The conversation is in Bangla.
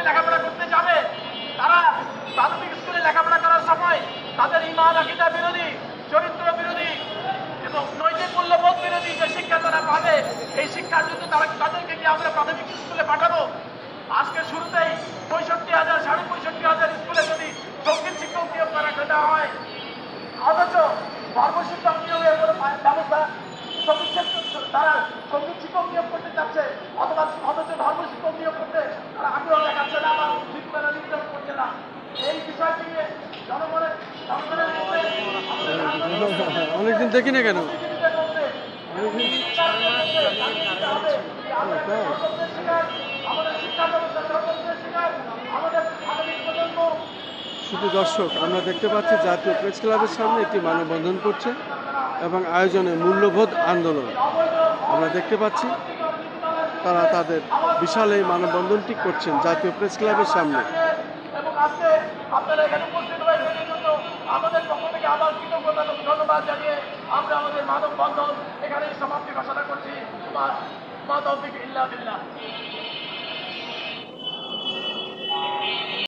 লেখাপড়া করতে যাবে, তারা প্রাথমিক স্কুলে লেখাপড়া করার সময় তাদের ঈমান আকীদা বিরোধী, চরিত্র বিরোধী এবং নৈতিক মূল্যবোধ বিরোধী যে শিক্ষা তারা পাবে, এই শিক্ষার জন্য তাদেরকে কি আমরা প্রাথমিক স্কুলে পাঠাবো? আজকে শুরুতেই 65,000 65,000 স্কুলে যদি সঙ্গীত শিক্ষক নিয়োগ করা দেওয়া হয়, অথচ ধর্মশিক্ষক নিয়োগের কোনো ব্যবস্থা তারা সঙ্গীত শিক্ষক নিয়োগ করতে চাচ্ছে, অথচ ধর্মশিক্ষক নিয়োগ করতে তারা আগ্রহ দেখাচ্ছে না বা নির্দেশ করছে না। এই বিষয়টি নিয়ে জনগণের অনেকদিন দেখি না কেন আমাদের শিক্ষা ব্যবস্থা সর্বত্র শিকার, আমাদের আগামী প্রজন্ম। শুধু দর্শক, আমরা দেখতে পাচ্ছি জাতীয় প্রেস ক্লাবের সামনে একটি মানববন্ধন করছে এবং আয়োজনে মূল্যবোধ আন্দোলন আমরা দেখতে পাচ্ছি। তারা তাদের বিশাল এই মানববন্ধনটি করছেন জাতীয় প্রেস ক্লাবের সামনে। এবং আজকে আপনারা এখানে উপস্থিত হয়েছেন এই জন্য আমাদের পক্ষ থেকে আবার কৃতজ্ঞতা এবং ধন্যবাদ জানিয়ে আমরা আমাদের মানববন্ধন এখানেই সমাপ্তি ঘোষণা করছি। মা তৌফিক ইল্লা বিল্লাহ।